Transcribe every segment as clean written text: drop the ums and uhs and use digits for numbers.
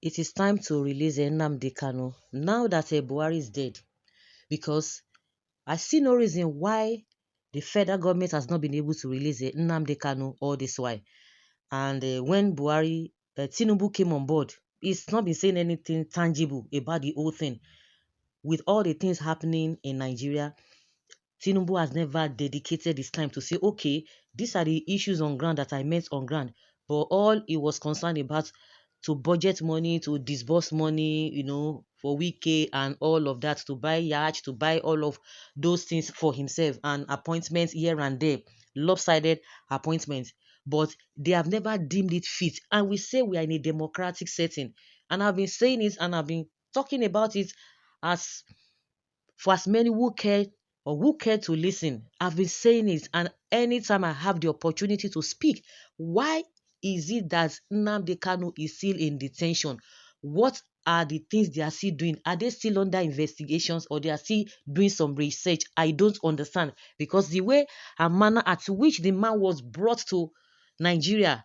it is time to release Nnamdi Kanu now that Buhari is dead, because I see no reason why the federal government has not been able to release Nnamdi Kanu all this while. And when Buhari, Tinubu came on board, he's not been saying anything tangible about the whole thing. With all the things happening in Nigeria, Tinubu has never dedicated his time to say, okay, these are the issues on ground that I met on ground. But all he was concerned about to budget money, to disburse money, for Wike and all of that, to buy yacht, to buy all of those things for himself and appointments here and there, lopsided appointments. But they have never deemed it fit. And we say we are in a democratic setting. And I've been saying it and I've been talking about it as for as many who care or who care to listen. I've been saying it, and anytime I have the opportunity to speak, why is it that Nnamdi Kanu is still in detention? What are the things they are still doing? Are they still under investigations, or they are still doing some research? I don't understand, because the way and manner at which the man was brought to Nigeria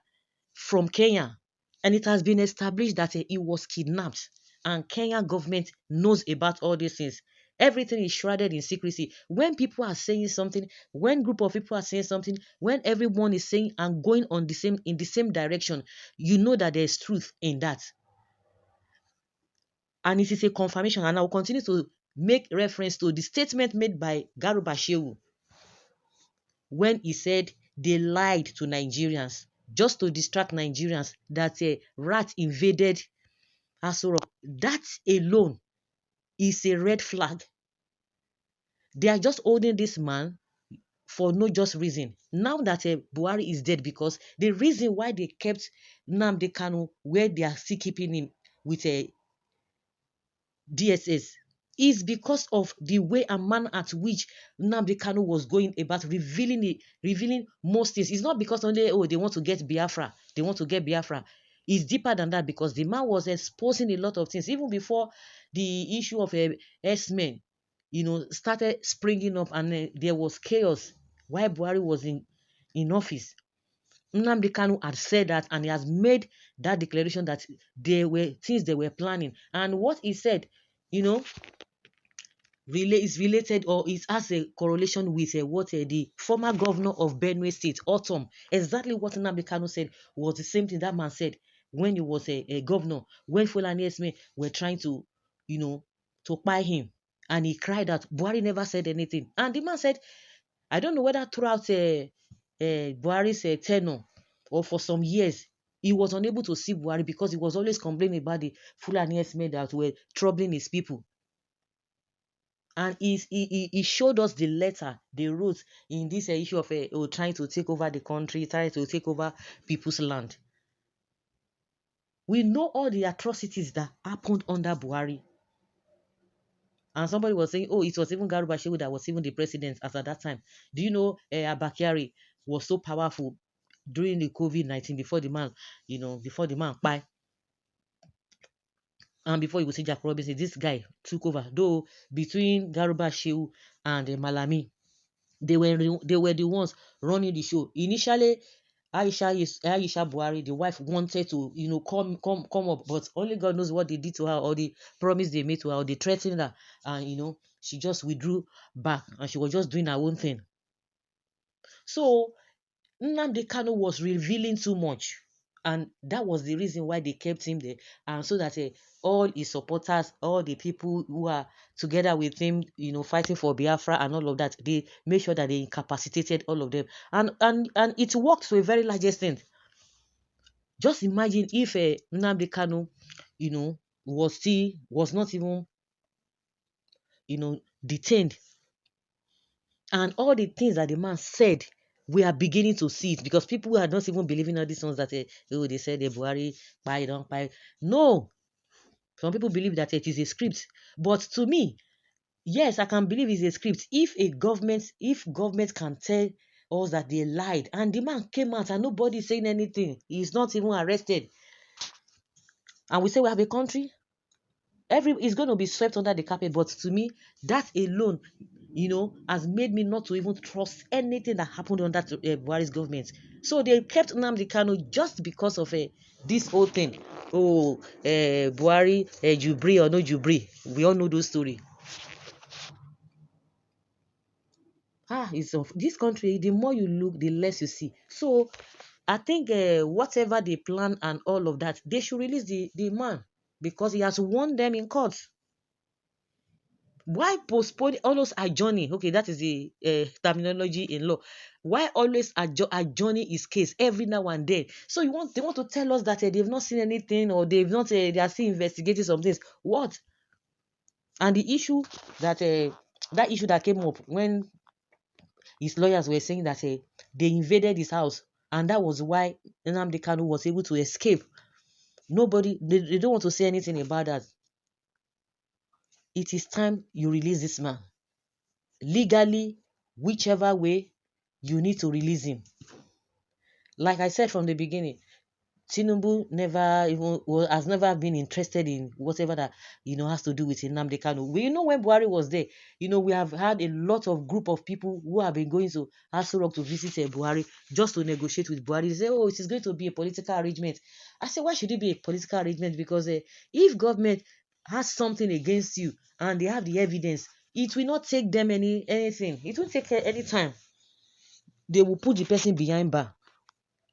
from Kenya, and it has been established that he was kidnapped, and Kenya government knows about all these things. Everything is shrouded in secrecy. When people are saying something, when group of people are saying something, when everyone is saying and going on the same in the same direction, you know that there is truth in that. And it is a confirmation. And I will continue to make reference to the statement made by Garuba Shehu when he said they lied to Nigerians just to distract Nigerians that a rat invaded Aso Rock. That alone is a red flag. They are just holding this man for no just reason. Now that Buhari is dead, because the reason why they kept Nnamdi Kanu where they are still keeping him with a DSS is because of the way and manner at which Nnamdi Kanu was going about revealing most things. It's not because only they want to get Biafra. They want to get Biafra. It's deeper than that, because the man was exposing a lot of things even before the issue of S-men, started springing up, and there was chaos while Buhari was in office. Nnamdi Kanu had said that, and he has made that declaration that there were things they were planning. And what he said, you know, is related, or it has a correlation with what the former governor of Benue State, Autumn. Exactly what Nnamdi Kanu said was the same thing that man said when he was a governor, when Fulani Esme were trying to, to buy him. And he cried out. Buhari never said anything. And the man said, I don't know whether throughout Buhari's tenure or for some years, he was unable to see Buhari because he was always complaining about the Fulani men that were troubling his people. And he showed us the letter they wrote in this issue of trying to take over the country, trying to take over people's land. We know all the atrocities that happened under Buhari. And somebody was saying, oh, it was even Garuba Shehu that was even the president as at that time. Do you know Abakari was so powerful during the COVID-19 before the man, bye. And before you would see Jack Robinson, this guy took over. Though between Garuba Shehu and Malami, they were the ones running the show. Initially, Aisha Buhari, the wife, wanted to, come up, but only God knows what they did to her, or the promise they made to her, or they threatened her, and she just withdrew back, and she was just doing her own thing. So Nnamdi Kanu was revealing too much, and that was the reason why they kept him there, and so that all his supporters, all the people who are together with him, fighting for Biafra and all of that, they made sure that they incapacitated all of them, and it worked to a very large extent. Just imagine if Nnamdi Kanu, was not even, detained, and all the things that the man said, we are beginning to see it, because people are not even believing all these ones that they said Buhari buy don't buy. No, some people believe that it is a script, but to me, yes, I can believe it's a script if government can tell us that they lied, and the man came out and nobody is saying anything. He's not even arrested, and we say we have a country. It's going to be swept under the carpet. But to me, that alone, has made me not to even trust anything that happened under Buhari's government. So they kept Nnamdi Kanu just because of this whole thing. Oh, Buhari, Jubri or no Jubri. We all know those story. It's of this country. The more you look, the less you see. So I think whatever they plan and all of that, they should release the man because he has won them in court. Why postpone, always adjourning? Okay, that is the terminology in law. Why always adjourning his case every now and then? So they want to tell us that they've not seen anything, or they are still investigating some things. What? And the issue that that issue that came up when his lawyers were saying that they invaded his house, and that was why Nnamdi Kanu was able to escape. Nobody, they don't want to say anything about that. It is time you release this man legally, whichever way you need to release him. Like I said from the beginning, Tinubu never even has never been interested in whatever that has to do with Nnamdi Kanu. When Buhari was there, we have had a lot of group of people who have been going to Aso Rock to visit Buhari just to negotiate with Buhari. They say, oh, it is going to be a political arrangement. I say, why should it be a political arrangement? Because if government has something against you and they have the evidence, it will not take them anything. It won't take any time. They will put the person behind bar.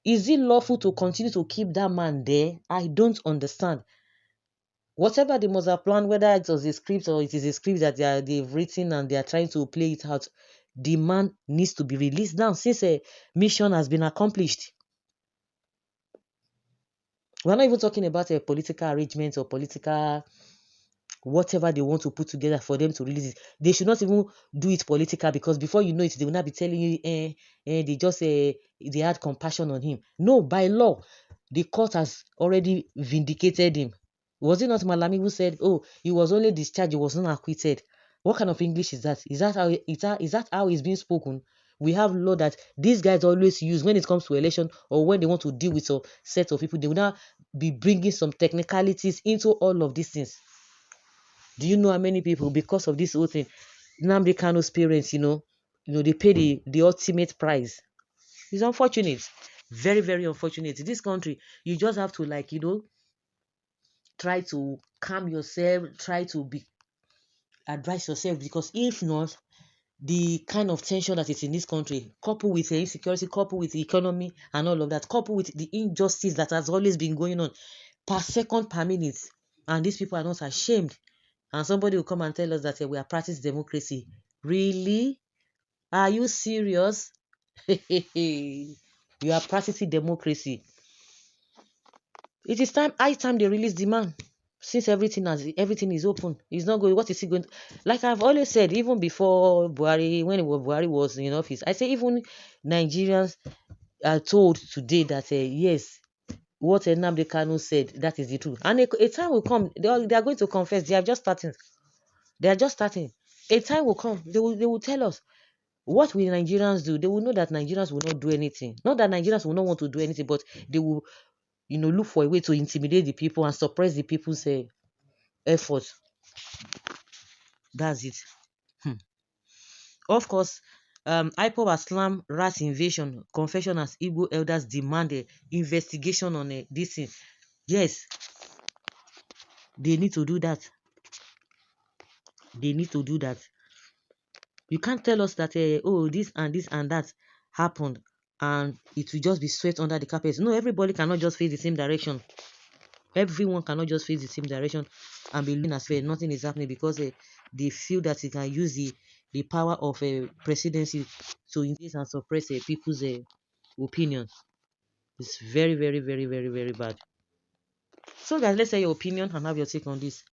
Is it lawful to continue to keep that man there? I don't understand. Whatever they must have planned, whether it was a script or it is a script that they've written and they are trying to play it out, the man needs to be released now since a mission has been accomplished. We're not even talking about a political arrangement or political whatever they want to put together for them to release it. They should not even do it political, because before you know it, they will not be telling you, they had compassion on him. No, by law, the court has already vindicated him. Was it not Malami who said, oh, he was only discharged, he was not acquitted? What kind of English is that? Is that how it's being spoken? We have law that these guys always use when it comes to election, or when they want to deal with some set of people. They will now be bringing some technicalities into all of these things. Do you know how many people, because of this whole thing, Nnamdi Kanu's parents, they pay the ultimate price? It's unfortunate. Very, very unfortunate. This country, you just have to try to calm yourself, try to be advise yourself, because if not, the kind of tension that is in this country, coupled with the insecurity, coupled with the economy and all of that, coupled with the injustice that has always been going on per second, per minute, and these people are not ashamed. And somebody will come and tell us that we are practicing democracy. Really? Are you serious? You are practicing democracy. It is high time they release the man. Since everything is open, he's not going. What is he going to? Like I've always said, even before Buhari, when Buhari was in office, I say even Nigerians are told today that yes, what Nnamdi Kanu said, that is the truth. And a time will come, they are going to confess. They are just starting. They are just starting. A time will come. They will tell us. What will Nigerians do? They will know that Nigerians will not do anything. Not that Nigerians will not want to do anything, but they will, look for a way to intimidate the people and suppress the people's effort. That's it. Hmm. Of course, IPOB has slammed rat invasion. Confession as Igbo elders demanded investigation on this thing. Yes, they need to do that. They need to do that. You can't tell us that, oh, this and that happened and it will just be swept under the carpet. No, everybody cannot just face the same direction. Everyone cannot just face the same direction and be looking as fair. Nothing is happening because they feel that they can use the power of a presidency to increase and suppress people's opinions. It's very, very, very, very, very bad. So guys, let's say your opinion and have your take on this.